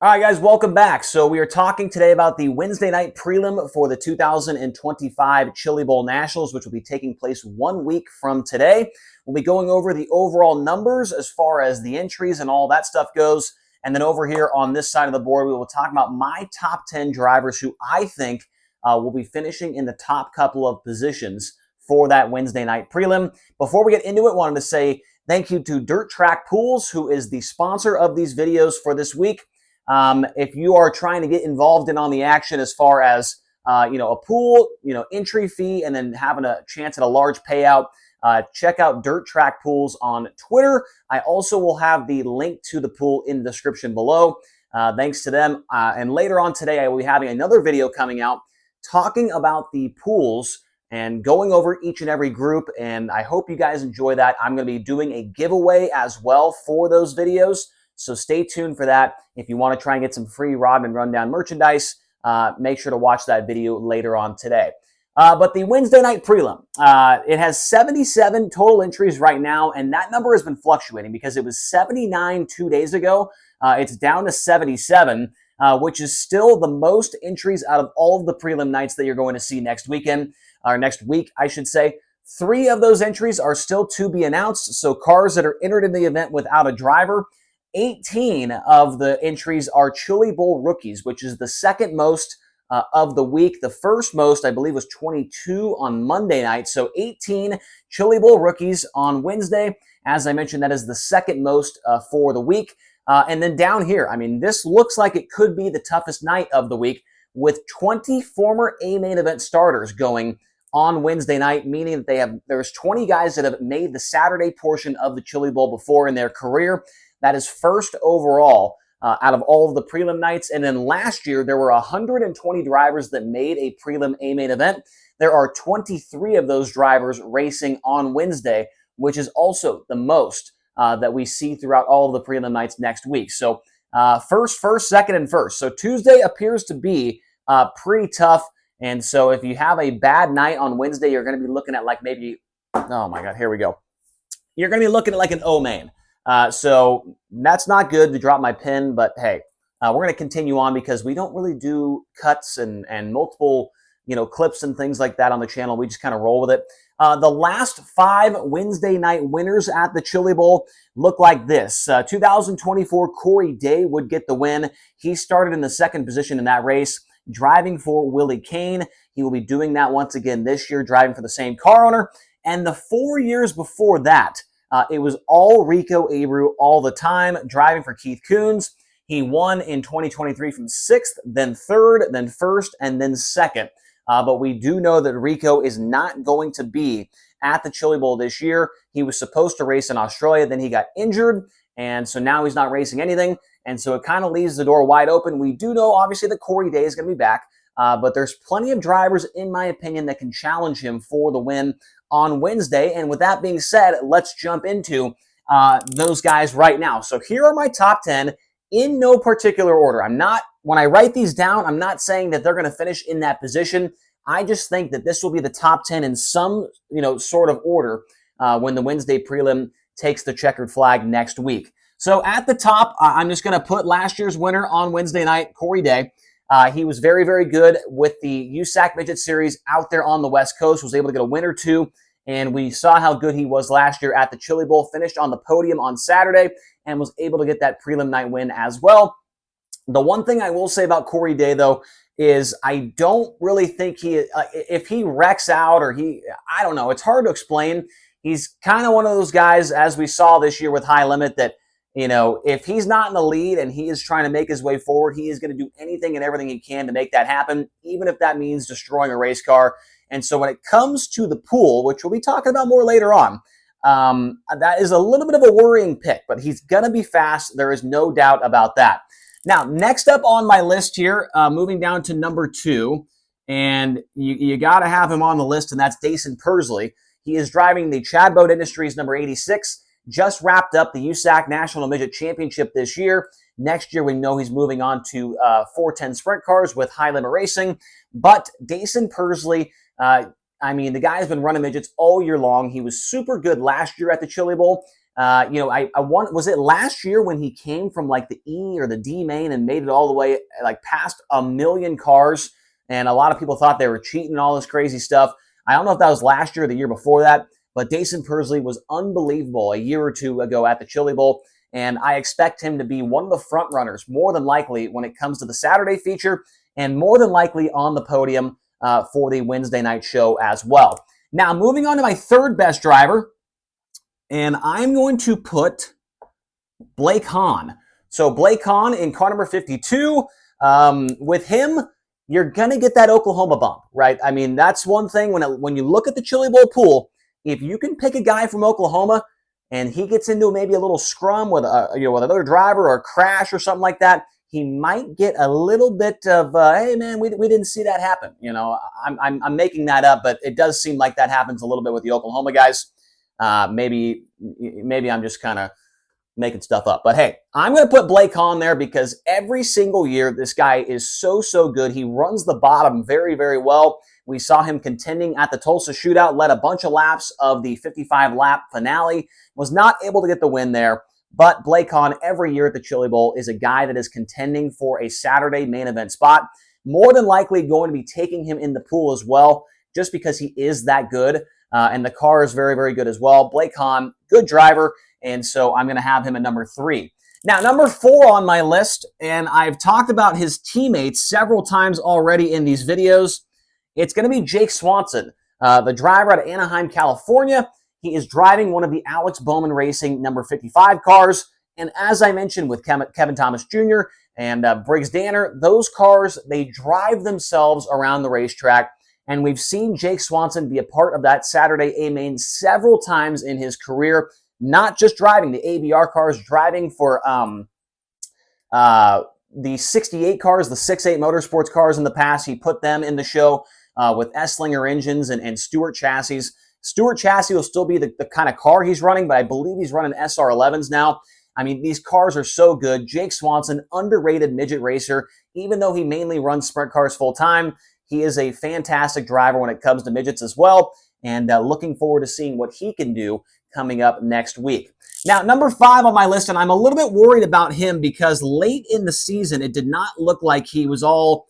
All right, guys, welcome back. So we are talking today about the Wednesday night prelim for the 2025 Chili Bowl Nationals, which will be taking place 1 week from today. We'll be going over the overall numbers as far as the entries and all that stuff goes. And then over here on this side of the board, we will talk about my top 10 drivers who I think will be finishing in the top couple of positions for that Wednesday night prelim. Before we get into it, wanted to say thank you to Dirt Track Pools, who is the sponsor of these videos for this week. If you are trying to get involved in on the action as far as a pool, entry fee, and then having a chance at a large payout, check out Dirt Track Pools on Twitter. I also will have the link to the pool in the description below. Thanks to them. And later on today, I will be having another video coming out talking about the pools and going over each and every group. And I hope you guys enjoy that. I'm going to be doing a giveaway as well for those videos. So stay tuned for that. If you want to try and get some free Rodman Rundown merchandise, make sure to watch that video later on today. But the Wednesday night prelim, it has 77 total entries right now, and that number has been fluctuating because it was 79 2 days ago. It's down to 77, which is still the most entries out of all of the prelim nights that you're going to see next weekend, or next week, I should say. 3 of those entries are still to be announced, so cars that are entered in the event without a driver. 18 of the entries are Chili Bowl rookies, which is the second most of the week. The first most, I believe, was 22 on Monday night. So 18 Chili Bowl rookies on Wednesday. As I mentioned, that is the second most for the week. And then down here, I mean, this looks like it could be the toughest night of the week with 20 former A-main event starters going on Wednesday night, meaning that there's 20 guys that have made the Saturday portion of the Chili Bowl before in their career. That is first overall out of all of the prelim nights. And then last year, there were 120 drivers that made a prelim A-main event. There are 23 of those drivers racing on Wednesday, which is also the most that we see throughout all of the prelim nights next week. So first, second, and first. So Tuesday appears to be pretty tough. And so if you have a bad night on Wednesday, you're going to be looking at like maybe, oh my God, here we go. You're going to be looking at like an O-main. So that's not good to drop my pin, but hey, we're going to continue on because we don't really do cuts and multiple, clips and things like that on the channel. We just kind of roll with it. The last 5 Wednesday night winners at the Chili Bowl look like this. 2024 Corey Day would get the win. He started in the second position in that race, driving for Willie Kane. He will be doing that once again this year, driving for the same car owner. And the 4 years before that, it was all Rico Abreu all the time, driving for Keith Kunz. He won in 2023 from 6th, then 3rd, then 1st, and then 2nd. But we do know that Rico is not going to be at the Chili Bowl this year. He was supposed to race in Australia, then he got injured, and so now he's not racing anything. And so it kind of leaves the door wide open. We do know, obviously, that Corey Day is going to be back, but there's plenty of drivers, in my opinion, that can challenge him for the win on Wednesday. And with that being said, let's jump into those guys right now. So here are my top 10 in no particular order. When I write these down, I'm not saying that they're going to finish in that position. I just think that this will be the top 10 in some, sort of order when the Wednesday prelim takes the checkered flag next week. So at the top, I'm just going to put last year's winner on Wednesday night, Corey Day. He was very, very good with the USAC Midget Series out there on the West Coast, was able to get a win or two, and we saw how good he was last year at the Chili Bowl, finished on the podium on Saturday, and was able to get that prelim night win as well. The one thing I will say about Corey Day, though, is I don't really think if he wrecks out or I don't know, it's hard to explain. He's kind of one of those guys, as we saw this year with High Limit, that if he's not in the lead and he is trying to make his way forward, he is going to do anything and everything he can to make that happen, even if that means destroying a race car. And so when it comes to the pool, which we'll be talking about more later on, that is a little bit of a worrying pick, but he's going to be fast. There is no doubt about that. Now, next up on my list here, moving down to number 2, and you got to have him on the list, and that's Dason Persley. He is driving the Chad Boat Industries number 86. Just wrapped up the USAC National Midget Championship this year. Next year, we know he's moving on to 410 sprint cars with High Limit Racing. But Dason Persley, the guy's been running midgets all year long. He was super good last year at the Chili Bowl. I want, was it last year when he came from like the E or the D main and made it all the way like past 1 million cars, and a lot of people thought they were cheating and all this crazy stuff. I don't know if that was last year or the year before that, but Dason Persley was unbelievable a year or two ago at the Chili Bowl, and I expect him to be one of the front runners, more than likely, when it comes to the Saturday feature, and more than likely on the podium for the Wednesday night show as well. Now, moving on to my third best driver, and I'm going to put Blake Hahn. So Blake Hahn in car number 52. With him, you're going to get that Oklahoma bump, right? I mean, that's one thing when you look at the Chili Bowl pool, if you can pick a guy from Oklahoma and he gets into maybe a little scrum with with another driver or a crash or something like that, he might get a little bit of, hey man, we didn't see that happen. I'm making that up, but it does seem like that happens a little bit with the Oklahoma guys. Maybe I'm just kind of making stuff up. But hey, I'm going to put Blake Hahn there because every single year, this guy is so good. He runs the bottom very, very well. We saw him contending at the Tulsa Shootout, led a bunch of laps of the 55-lap finale, was not able to get the win there. But Blake Hahn, every year at the Chili Bowl, is a guy that is contending for a Saturday main event spot. More than likely going to be taking him in the pool as well, just because he is that good. And the car is very, very good as well. Blake Hahn, good driver. And so I'm going to have him at number 3. Now, number 4 on my list, and I've talked about his teammates several times already in these videos. It's going to be Jake Swanson, the driver out of Anaheim, California. He is driving one of the Alex Bowman Racing number 55 cars. And as I mentioned with Kevin Thomas Jr. and Briggs Danner, those cars, they drive themselves around the racetrack. And we've seen Jake Swanson be a part of that Saturday A-Main several times in his career, not just driving the ABR cars, driving for the 68 cars, the 6.8 Motorsports cars in the past. He put them in the show with Esslinger engines and Stewart chassis. Stewart chassis will still be the kind of car he's running, but I believe he's running SR11s now. I mean, these cars are so good. Jake Swanson, underrated midget racer. Even though he mainly runs sprint cars full time, he is a fantastic driver when it comes to midgets as well. And looking forward to seeing what he can do coming up next week. Now, number 5 on my list, and I'm a little bit worried about him because late in the season, it did not look like he was all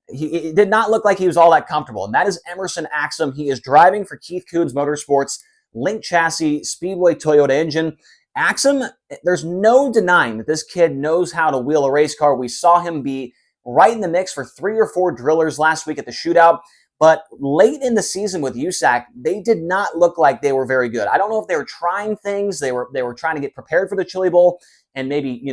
that comfortable, and that is Emerson Axsom. He is driving for Keith Kunz Motorsports, Link Chassis, Speedway Toyota engine. Axsom, there's no denying that this kid knows how to wheel a race car. We saw him be right in the mix for 3 or 4 drillers last week at the shootout. But late in the season with USAC, they did not look like they were very good. I don't know if they were trying things. They were trying to get prepared for the Chili Bowl and maybe,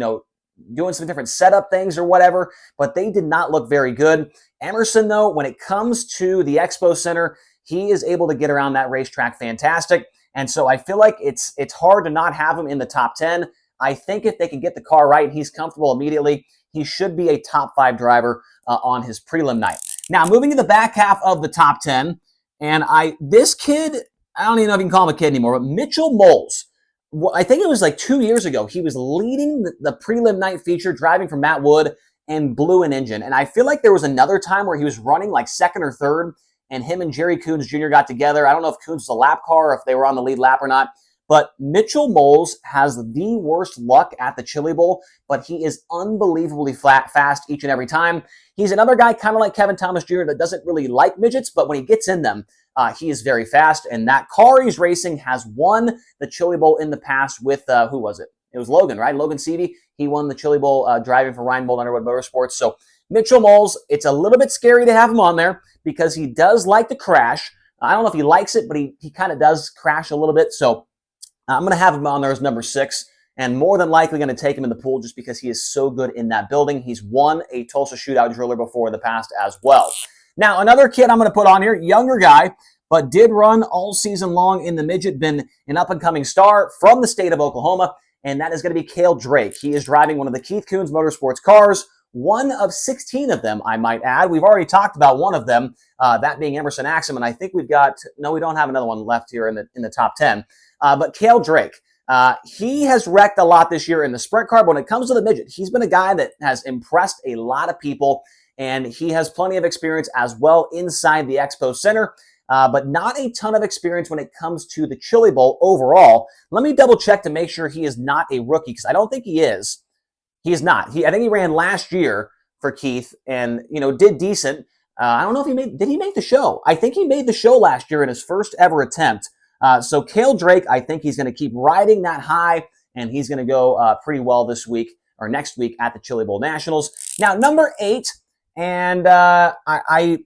doing some different setup things or whatever, but they did not look very good. Emerson, though, when it comes to the Expo Center, he is able to get around that racetrack fantastic. And so I feel like it's hard to not have him in the top 10. I think if they can get the car right, he's comfortable immediately. He should be a top 5 driver on his prelim night. Now, moving to the back half of the top 10, and this kid, I don't even know if you can call him a kid anymore, but Mitchell Moles. I think it was like 2 years ago. He was leading the prelim night feature, driving for Matt Wood, and blew an engine. And I feel like there was another time where he was running like second or third, and him and Jerry Kunz Jr. got together. I don't know if Kunz was a lap car or if they were on the lead lap or not. But Mitchell Moles has the worst luck at the Chili Bowl, but he is unbelievably fast each and every time. He's another guy kind of like Kevin Thomas Jr. that doesn't really like midgets, but when he gets in them, he is very fast. And that car he's racing has won the Chili Bowl in the past with, who was it? It was Logan, right? Logan Seavey. He won the Chili Bowl driving for Ryan Bolt Underwood Motorsports. So Mitchell Moles, it's a little bit scary to have him on there because he does like to crash. I don't know if he likes it, but he kind of does crash a little bit. So I'm going to have him on there as number 6, and more than likely going to take him in the pool just because he is so good in that building. He's won a Tulsa Shootout driller before in the past as well. Now, another kid I'm going to put on here, younger guy, but did run all season long in the midget, been an up-and-coming star from the state of Oklahoma, and that is going to be Cale Drake. He is driving one of the Keith Kunz Motorsports cars, one of 16 of them, I might add. We've already talked about one of them, that being Emerson Axsom, and I think we don't have another one left here in the top 10. But Cale Drake, he has wrecked a lot this year in the sprint car, but when it comes to the midget, he's been a guy that has impressed a lot of people, and he has plenty of experience as well inside the Expo Center. but not a ton of experience when it comes to the Chili Bowl overall. Let me double check to make sure he is not a rookie, because I don't think he is. He is not. I think he ran last year for Keith and, did decent. I don't know if did he make the show? I think he made the show last year in his first ever attempt. So Cale Drake, I think he's going to keep riding that high, and he's going to go pretty well this week or next week at the Chili Bowl Nationals. Now, number 8, and I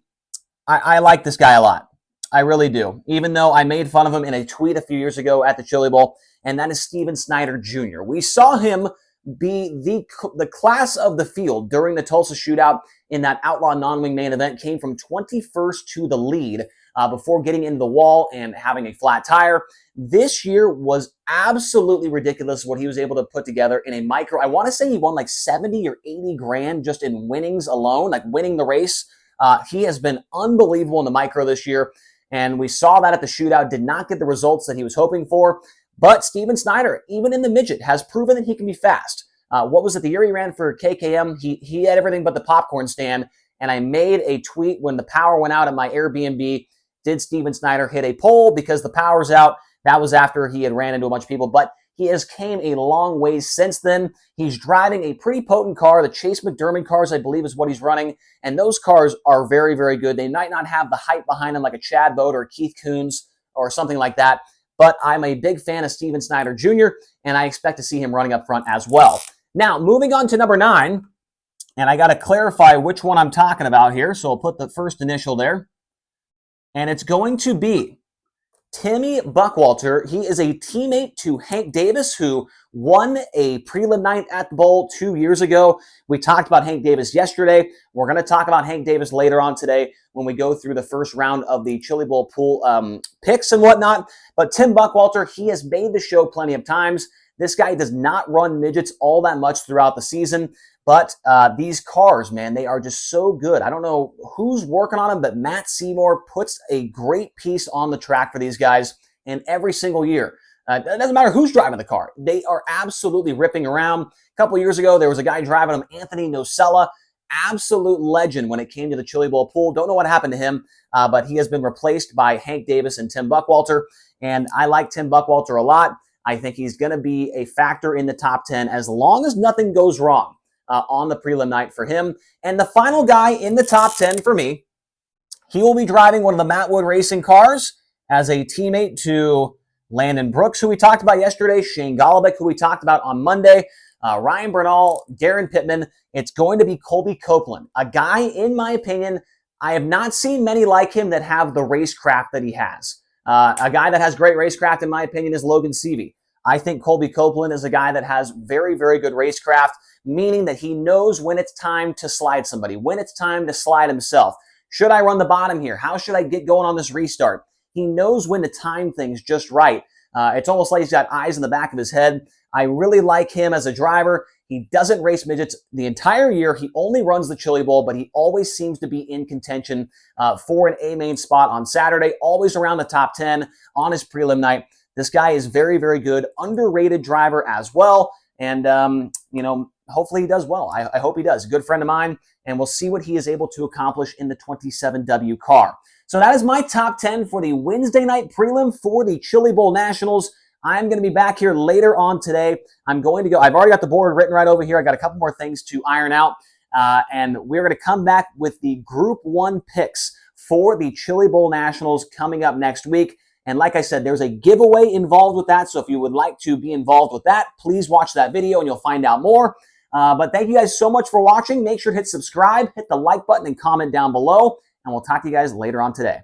like this guy a lot. I really do, even though I made fun of him in a tweet a few years ago at the Chili Bowl, and that is Steven Snyder Jr. We saw him be the class of the field during the Tulsa shootout in that Outlaw non-wing main event, came from 21st to the lead before getting into the wall and having a flat tire. This year was absolutely ridiculous what he was able to put together in a micro. I want to say he won like 70 or 80 grand just in winnings alone, like winning the race. He has been unbelievable in the micro this year, and we saw that at the shootout, did not get the results that he was hoping for. But Steven Snyder, even in the midget, has proven that he can be fast. What was it? The year he ran for KKM, he had everything but the popcorn stand. And I made a tweet when the power went out at my Airbnb. Did Steven Snyder hit a pole because the power's out? That was after he had ran into a bunch of people. But he has came a long ways since then. He's driving a pretty potent car. The Chase McDermott cars, I believe, is what he's running. And those cars are very, very good. They might not have the hype behind them like a Chad Boat or a Keith Kunz or something like that. But I'm a big fan of Steven Snyder Jr., and I expect to see him running up front as well. Now, moving on to number 9, and I got to clarify which one I'm talking about here, so I'll put the first initial there. And it's going to be Timmy Buckwalter. He is a teammate to Hank Davis, who won a prelim night at the Bowl 2 years ago. We talked about Hank Davis yesterday. We're going to talk about Hank Davis later on today when we go through the first round of the Chili Bowl pool picks and whatnot. But Tim Buckwalter, he has made the show plenty of times. This guy does not run midgets all that much throughout the season. But these cars, man, they are just so good. I don't know who's working on them, but Matt Seymour puts a great piece on the track for these guys, and every single year. It doesn't matter who's driving the car. They are absolutely ripping around. A couple years ago, there was a guy driving them, Anthony Nocella, absolute legend when it came to the Chili Bowl pool. Don't know what happened to him, but he has been replaced by Hank Davis and Tim Buckwalter, and I like Tim Buckwalter a lot. I think he's going to be a factor in the top 10 as long as nothing goes wrong on the prelim night for him. And the final guy in the top 10 for me, he will be driving one of the Matt Wood Racing cars as a teammate to Landon Brooks, who we talked about yesterday, Shane Golobic, who we talked about on Monday, Ryan Bernal, Darren Pittman. It's going to be Colby Copeland, a guy, in my opinion, I have not seen many like him that have the racecraft that he has. A guy that has great racecraft, in my opinion, is Logan Seavey. I think Colby Copeland is a guy that has very, very good racecraft, meaning that he knows when it's time to slide somebody, when it's time to slide himself. Should I run the bottom here? How should I get going on this restart? He knows when to time things just right. It's almost like he's got eyes in the back of his head. I really like him as a driver. He doesn't race midgets the entire year. He only runs the Chili Bowl, but he always seems to be in contention for an A-main spot on Saturday, always around the top 10 on his prelim night. This guy is very, very good, underrated driver as well. And, hopefully he does well. I hope he does. A good friend of mine, and we'll see what he is able to accomplish in the 27W car. So that is my top 10 for the Wednesday night prelim for the Chili Bowl Nationals. I'm going to be back here later on today. I've already got the board written right over here. I got a couple more things to iron out. And we're going to come back with the Group 1 picks for the Chili Bowl Nationals coming up next week. And like I said, there's a giveaway involved with that. So if you would like to be involved with that, please watch that video and you'll find out more. But thank you guys so much for watching. Make sure to hit subscribe, hit the like button, and comment down below. And we'll talk to you guys later on today.